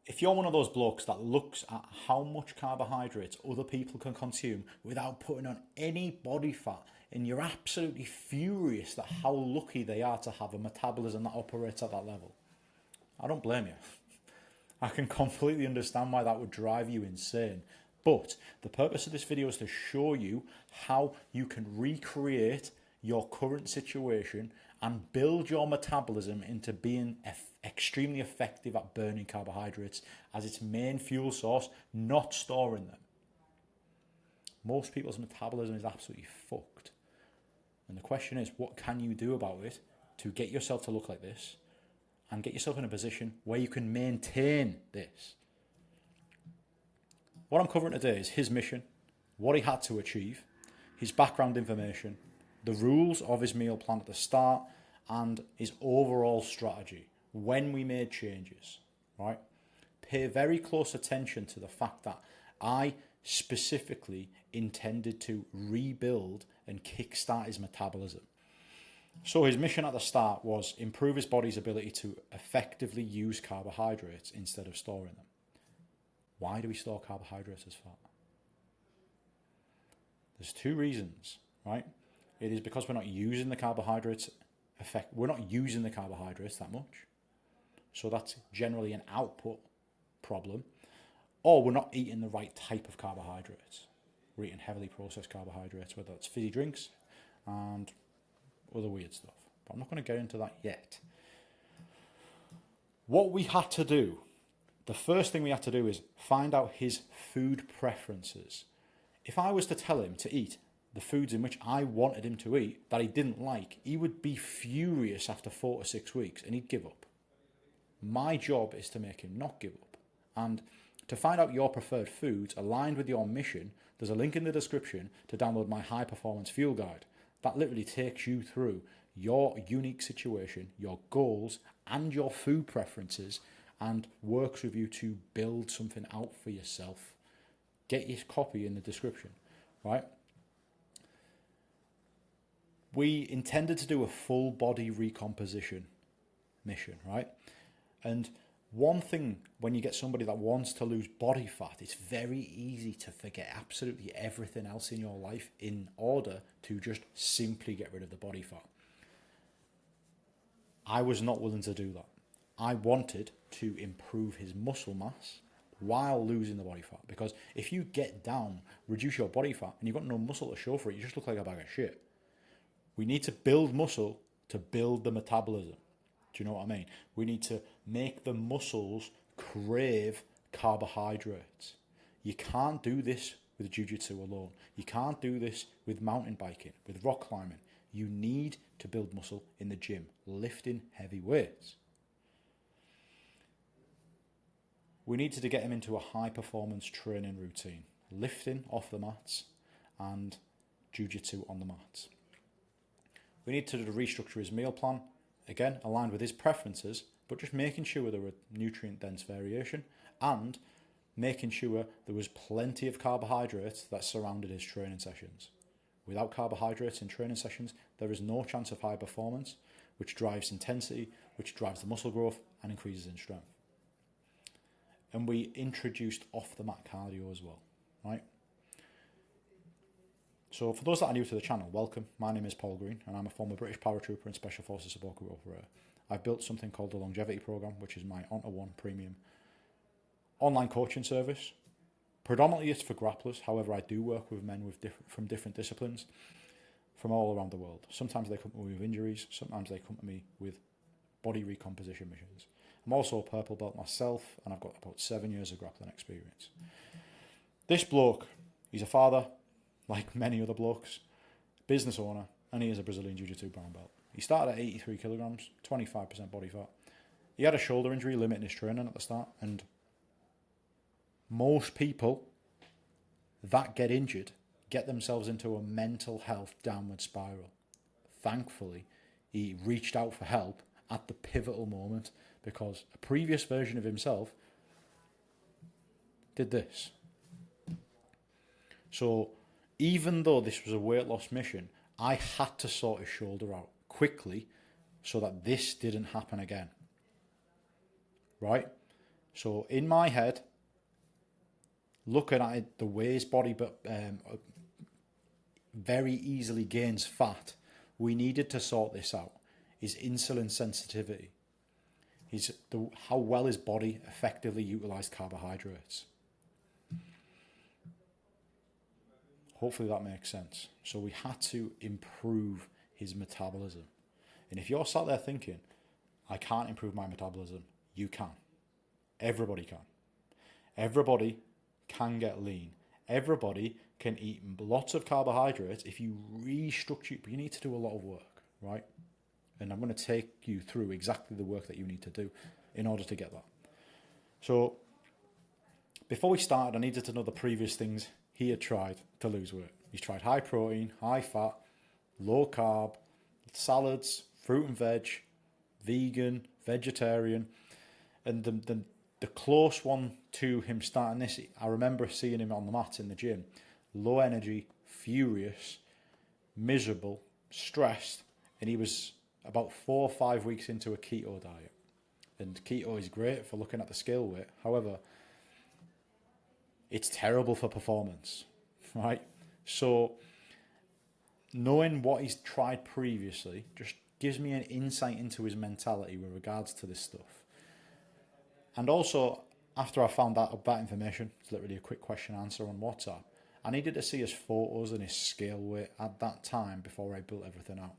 if you're one of those blokes that looks at how much carbohydrates other people can consume without putting on any body fat, and you're absolutely furious that how lucky they are to have a metabolism that operates at that level, I don't blame you. I can completely understand why that would drive you insane. But the purpose of this video is to show you how you can recreate your current situation and build your metabolism into being extremely effective at burning carbohydrates as its main fuel source, not storing them. Most people's metabolism is absolutely fucked. And the question is, what can you do about it to get yourself to look like this and get yourself in a position where you can maintain this? What I'm covering today is his mission, what he had to achieve, his background information, the rules of his meal plan at the start, and his overall strategy when we made changes, right? Pay very close attention to the fact that I specifically intended to rebuild and kickstart his metabolism. So his mission at the start was improve his body's ability to effectively use carbohydrates instead of storing them. Why do we store carbohydrates as fat? There's two reasons, right? It is because we're not using the carbohydrates we're not using the carbohydrates that much. So that's generally an output problem. Or we're not eating the right type of carbohydrates. We're eating heavily processed carbohydrates, whether it's fizzy drinks and other weird stuff. But I'm not going to get into that yet. What we had to do, the first thing we had to do is find out his food preferences. If I was to tell him to eat the foods in which I wanted him to eat that he didn't like, he would be furious after 4 to 6 weeks and he'd give up. My job is to make him not give up. And to find out your preferred foods aligned with your mission, there's a link in the description to download my high performance fuel guide. That literally takes you through your unique situation, your goals, and your food preferences, and works with you to build something out for yourself. Get your copy in the description, right? We intended to do a full body recomposition mission, right? And one thing, when you get somebody that wants to lose body fat, it's very easy to forget absolutely everything else in your life in order to just simply get rid of the body fat. I was not willing to do that. I wanted to improve his muscle mass while losing the body fat, because if you get down, reduce your body fat, and you've got no muscle to show for it, you just look like a bag of shit. We need to build muscle to build the metabolism. Do you know what I mean? We need to make the muscles crave carbohydrates. You can't do this with jiu-jitsu alone. You can't do this with mountain biking, with rock climbing. You need to build muscle in the gym, lifting heavy weights. We needed to get him into a high performance training routine, lifting off the mats and jiu-jitsu on the mats. We need to restructure his meal plan, again, aligned with his preferences, but just making sure there were nutrient-dense variation and making sure there was plenty of carbohydrates that surrounded his training sessions. Without carbohydrates in training sessions, there is no chance of high performance, which drives intensity, which drives the muscle growth and increases in strength. And we introduced off-the-mat cardio as well, right? So for those that are new to the channel, welcome. My name is Paul Green and I'm a former British paratrooper and Special Forces support group operator. I've built something called the Longevity Programme, which is my on-to-one premium online coaching service. Predominantly it's for grapplers, however I do work with men from different disciplines from all around the world. Sometimes they come to me with injuries, sometimes they come to me with body recomposition missions. I'm also a purple belt myself and I've got about 7 years of grappling experience. This bloke, he's a father, like many other blokes, business owner, and he is a Brazilian Jiu-Jitsu brown belt. He started at 83 kilograms, 25% body fat. He had a shoulder injury limiting his training at the start, and most people that get injured get themselves into a mental health downward spiral. Thankfully, he reached out for help at the pivotal moment because a previous version of himself did this. So even though this was a weight loss mission, I had to sort his shoulder out quickly so that this didn't happen again. Right? So in my head, looking at it, the way his body very easily gains fat, we needed to sort this out. His insulin sensitivity, how well his body effectively utilized carbohydrates. Hopefully that makes sense. So we had to improve his metabolism. And if you're sat there thinking, I can't improve my metabolism, you can. Everybody can. Everybody can get lean. Everybody can eat lots of carbohydrates if you restructure it, but you need to do a lot of work, right? And I'm going to take you through exactly the work that you need to do in order to get that. So before we started, I needed to know the previous things he had tried to lose weight. He's tried high protein, high fat, low carb, salads, fruit and veg, vegan, vegetarian, and the close one to him starting this, I remember seeing him on the mat in the gym, low energy, furious, miserable, stressed, and he was about 4 or 5 weeks into a keto diet. And keto is great for looking at the scale weight. However, it's terrible for performance, right? So knowing what he's tried previously just gives me an insight into his mentality with regards to this stuff. And also, after I found out that information, it's literally a quick question answer on WhatsApp, I needed to see his photos and his scale weight at that time before I built everything out.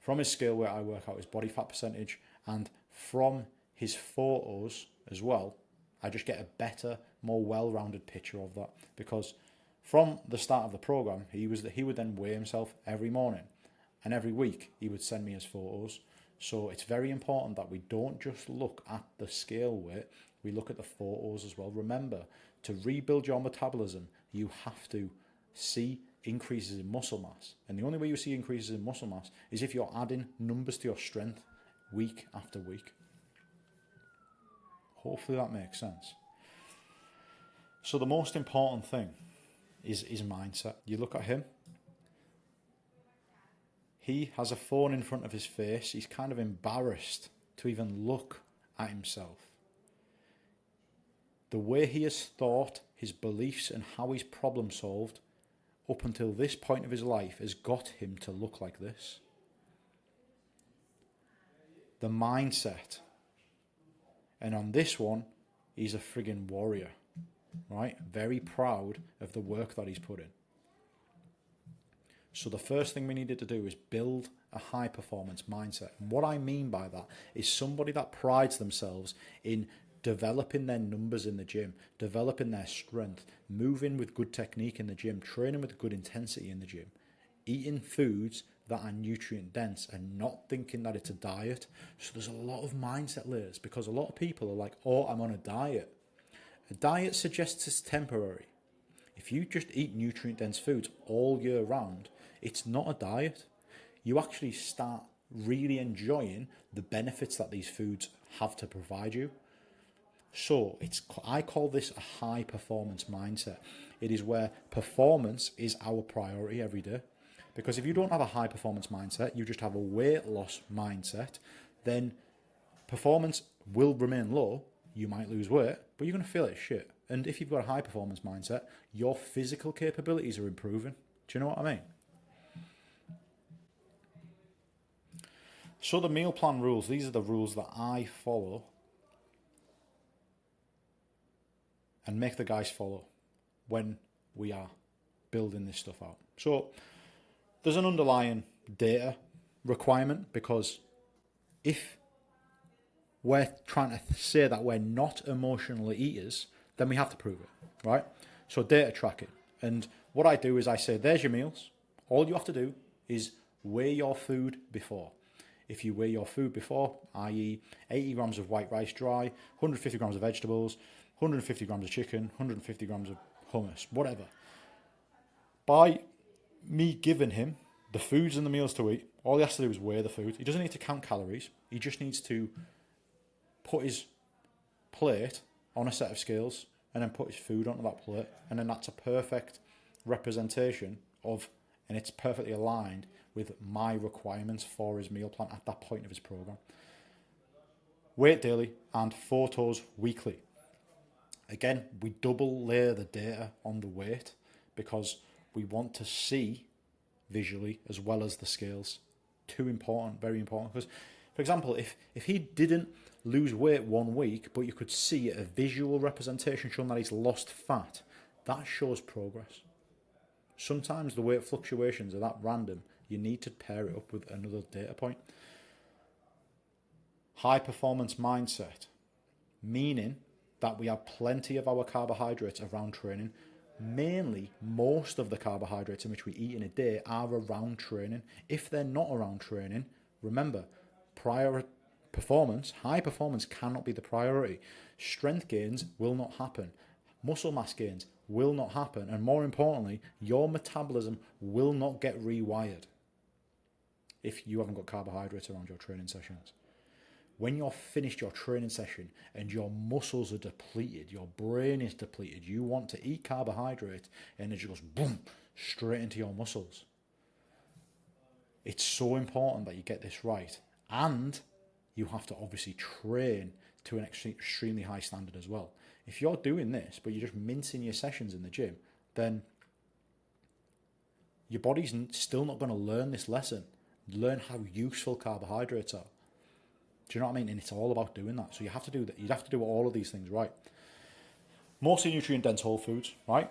From his scale weight, I work out his body fat percentage, and from his photos as well, I just get a better, more well-rounded picture of that. Because from the start of the program, he would then weigh himself every morning, and every week he would send me his photos. So it's very important that we don't just look at the scale weight, we look at the photos as well. Remember, to rebuild your metabolism, you have to see increases in muscle mass. And the only way you see increases in muscle mass is if you're adding numbers to your strength week after week. Hopefully that makes sense. So the most important thing is mindset. You look at him, he has a phone in front of his face. He's kind of embarrassed to even look at himself. The way he has thought, his beliefs and how he's problem solved up until this point of his life has got him to look like this. The mindset. And on this one, he's a friggin' warrior, right? Very proud of the work that he's put in. So the first thing we needed to do is build a high performance mindset. And what I mean by that is somebody that prides themselves in developing their numbers in the gym, developing their strength, moving with good technique in the gym, training with good intensity in the gym, eating foods that are nutrient dense and not thinking that it's a diet. So there's a lot of mindset layers because a lot of people are like, oh, I'm on a diet. A diet suggests it's temporary. If you just eat nutrient dense foods all year round, it's not a diet. You actually start really enjoying the benefits that these foods have to provide you. So I call this a high performance mindset. It is where performance is our priority every day. Because if you don't have a high performance mindset, you just have a weight loss mindset, then performance will remain low. You might lose weight, but you're going to feel like shit. And if you've got a high performance mindset, your physical capabilities are improving. Do you know what I mean? So the meal plan rules, these are the rules that I follow and make the guys follow when we are building this stuff out. So there's an underlying data requirement because if we're trying to say that we're not emotional eaters, then we have to prove it, right? So data tracking. And what I do is I say, there's your meals. All you have to do is weigh your food before. If you weigh your food before, i.e. 80 grams of white rice dry, 150 grams of vegetables, 150 grams of chicken, 150 grams of hummus, whatever. By me giving him the foods and the meals to eat, all he has to do is weigh the food. He doesn't need to count calories. He just needs to put his plate on a set of scales and then put his food onto that plate. And then that's a perfect representation of, and it's perfectly aligned with my requirements for his meal plan at that point of his program. Weight daily and photos weekly. Again, we double layer the data on the weight because we want to see visually as well as the scales. Too important, very important. Because, for example, if he didn't lose weight 1 week, but you could see a visual representation showing that he's lost fat, that shows progress. Sometimes the weight fluctuations are that random, you need to pair it up with another data point. High performance mindset, meaning that we have plenty of our carbohydrates around training. Mainly, most of the carbohydrates in which we eat in a day are around training. If they're not around training, remember, high performance cannot be the priority. Strength gains will not happen. Muscle mass gains will not happen. And more importantly, your metabolism will not get rewired if you haven't got carbohydrates around your training sessions. When you're finished your training session and your muscles are depleted, your brain is depleted, you want to eat carbohydrate and it just goes boom, straight into your muscles. It's so important that you get this right. And you have to obviously train to an extremely high standard as well. If you're doing this, but you're just mincing your sessions in the gym, then your body's still not going to learn this lesson, learn how useful carbohydrates are. Do you know what I mean? And it's all about doing that. So you have to do that. You have to do all of these things right. Mostly nutrient dense whole foods, right?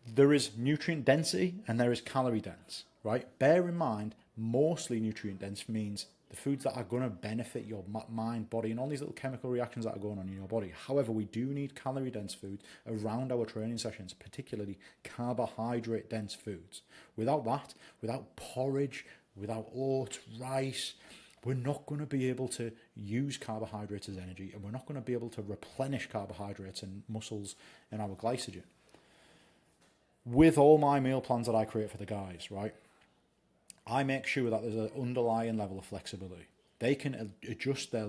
There is nutrient density and there is calorie dense, right? Bear in mind, mostly nutrient dense means the foods that are going to benefit your mind, body, and all these little chemical reactions that are going on in your body. However, we do need calorie dense foods around our training sessions, particularly carbohydrate dense foods. Without that, without porridge, without oats, rice, we're not going to be able to use carbohydrates as energy, and we're not going to be able to replenish carbohydrates and muscles in our glycogen. With all my meal plans that I create for the guys, right, I make sure that there's an underlying level of flexibility. They can adjust their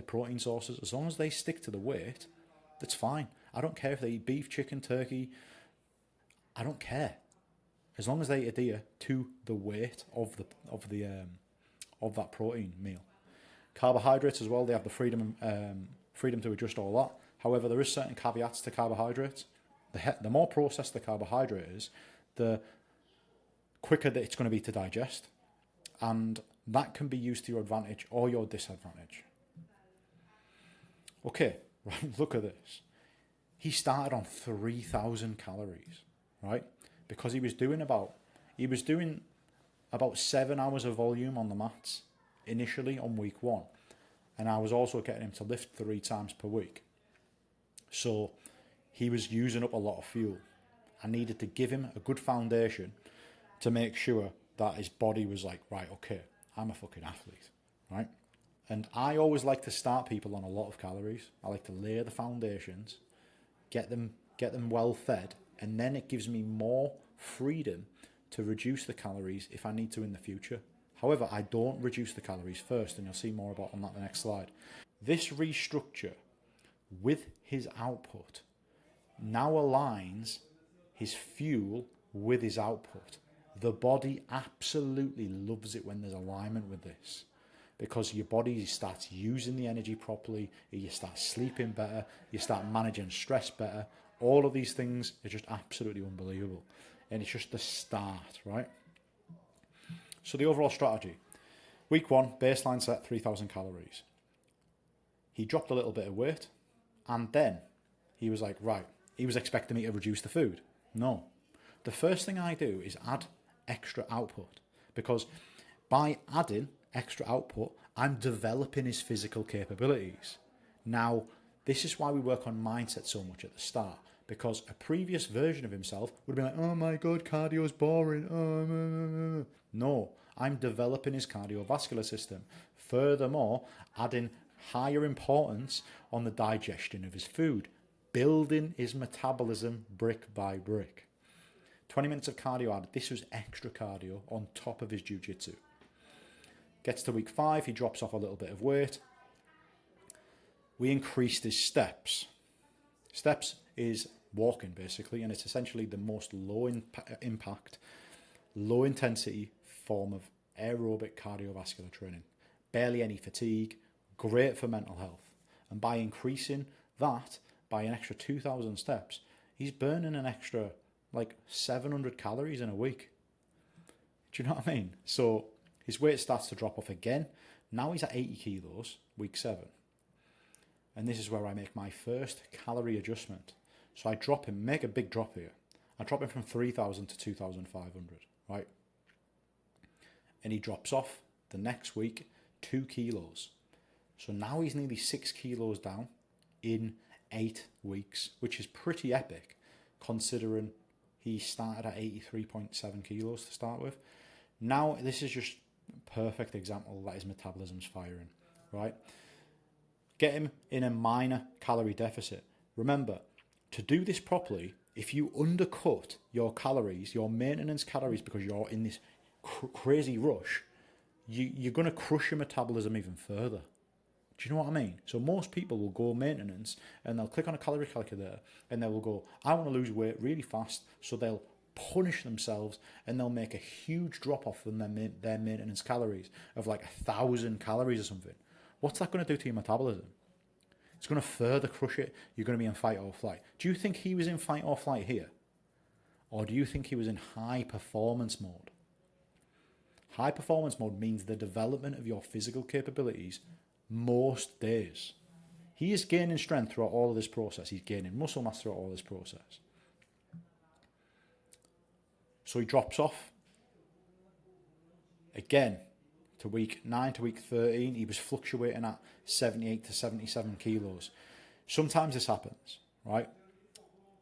protein sources. As long as they stick to the weight, that's fine. I don't care if they eat beef, chicken, turkey. I don't care. As long as they adhere to the weight of that protein meal. Carbohydrates as well, they have the freedom to adjust all that. However, there is certain caveats to carbohydrates. The more processed the carbohydrate is, the quicker that it's going to be to digest, and that can be used to your advantage or your disadvantage. Okay, right, look at this. He started on 3,000 calories, right? Because he was doing about 7 hours of volume on the mats initially on week 1. And I was also getting him to lift 3 times per week. So he was using up a lot of fuel. I needed to give him a good foundation to make sure that his body was like, right, okay, I'm a fucking athlete, right? And I always like to start people on a lot of calories. I like to lay the foundations, get them well fed, and then it gives me more freedom to reduce the calories if I need to in the future. However, I don't reduce the calories first, and you'll see more about on that the next slide. This restructure with his output now aligns his fuel with his output. The body absolutely loves it when there's alignment with this, because your body starts using the energy properly, you start sleeping better, you start managing stress better. All of these things are just absolutely unbelievable. And it's just the start, right? So the overall strategy. Week 1, baseline set 3,000 calories. He dropped a little bit of weight, and then he was like, right, he was expecting me to reduce the food. No. The first thing I do is add extra output, because by adding extra output, I'm developing his physical capabilities. Now, this is why we work on mindset so much at the start, because a previous version of himself would be like, oh my God, cardio's boring. No, I'm developing his cardiovascular system. Furthermore, adding higher importance on the digestion of his food, building his metabolism brick by brick. 20 minutes of cardio added. This was extra cardio on top of his jiu-jitsu. Gets to week 5, he drops off a little bit of weight. We increased his steps. Steps is walking, basically, and it's essentially the most low impact, low intensity form of aerobic cardiovascular training. Barely any fatigue, great for mental health. And by increasing that, by an extra 2,000 steps, he's burning an extra like 700 calories in a week. Do you know what I mean? So his weight starts to drop off again. Now he's at 80 kilos, week 7. And this is where I make my first calorie adjustment. So I drop him, make a big drop here. I drop him from 3,000 to 2,500, right? And he drops off the next week 2 kilos. So now he's nearly 6 kilos down in 8 weeks, which is pretty epic considering he started at 83.7 kilos to start with. Now, this is just a perfect example that his metabolism's firing, right? Get him in a minor calorie deficit. Remember, to do this properly, if you undercut your calories, your maintenance calories, because you're in this crazy rush, you're going to crush your metabolism even further. Do you know what I mean? So most people will go maintenance and they'll click on a calorie calculator and they will go, I want to lose weight really fast. So they'll punish themselves and they'll make a huge drop off from their maintenance calories of like 1,000 calories or something. What's that going to do to your metabolism? It's going to further crush it. You're going to be in fight or flight. Do you think he was in fight or flight here? Or do you think he was in high performance mode? High performance mode means the development of your physical capabilities most days. He is gaining strength throughout all of this process. He's gaining muscle mass throughout all this process. So he drops off. Again, to week 9 to week 13, he was fluctuating at 78 to 77 kilos. Sometimes this happens, right?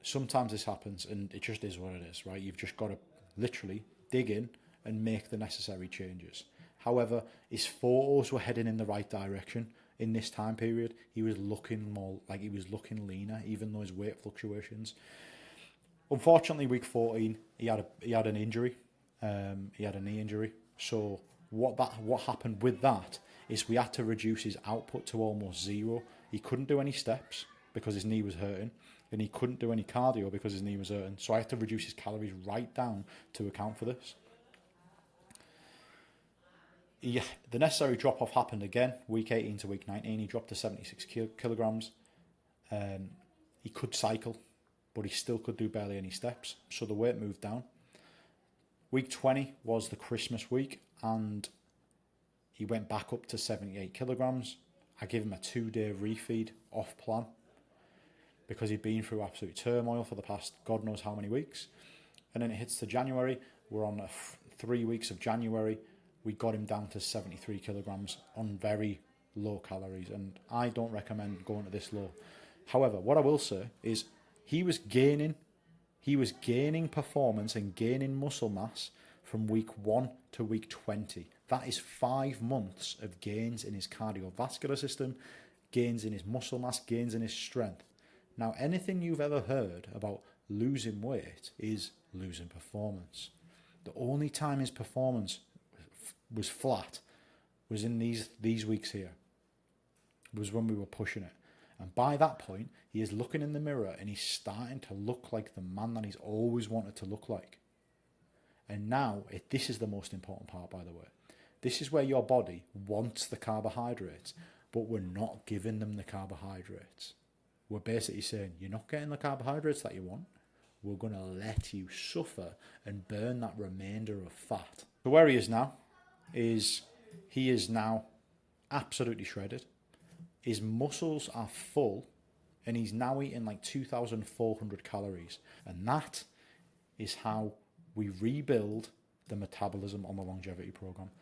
Sometimes this happens and it just is what it is, right? You've just got to literally dig in and make the necessary changes. However, his photos were heading in the right direction in this time period. He was looking more like he was looking leaner, even though his weight fluctuations. Unfortunately, week 14, he had an injury. He had a knee injury. So what happened with that is we had to reduce his output to almost zero. He couldn't do any steps because his knee was hurting, and he couldn't do any cardio because his knee was hurting. So I had to reduce his calories right down to account for this. The necessary drop-off happened again, week 18 to week 19. He dropped to 76 kilograms. He could cycle, but he still could do barely any steps. So the weight moved down. Week 20 was the Christmas week, and he went back up to 78 kilograms. I gave him a 2-day refeed off plan because he'd been through absolute turmoil for the past God knows how many weeks. And then it hits to January. We're on 3 weeks of January. We got him down to 73 kilograms on very low calories, and I don't recommend going to this low. However, what I will say is he was gaining performance and gaining muscle mass from week 1 to week 20. That is 5 months of gains in his cardiovascular system, gains in his muscle mass, gains in his strength. Now, anything you've ever heard about losing weight is losing performance. The only time his performance was flat was in these weeks here, was when we were pushing it. And by that point, he is looking in the mirror and he's starting to look like the man that he's always wanted to look like. And now, this is the most important part, by the way. This is where your body wants the carbohydrates, but we're not giving them the carbohydrates. We're basically saying, you're not getting the carbohydrates that you want. We're going to let you suffer and burn that remainder of fat. So where he is now absolutely shredded. His muscles are full and he's now eating like 2,400 calories. And that is how we rebuild the metabolism on the longevity program.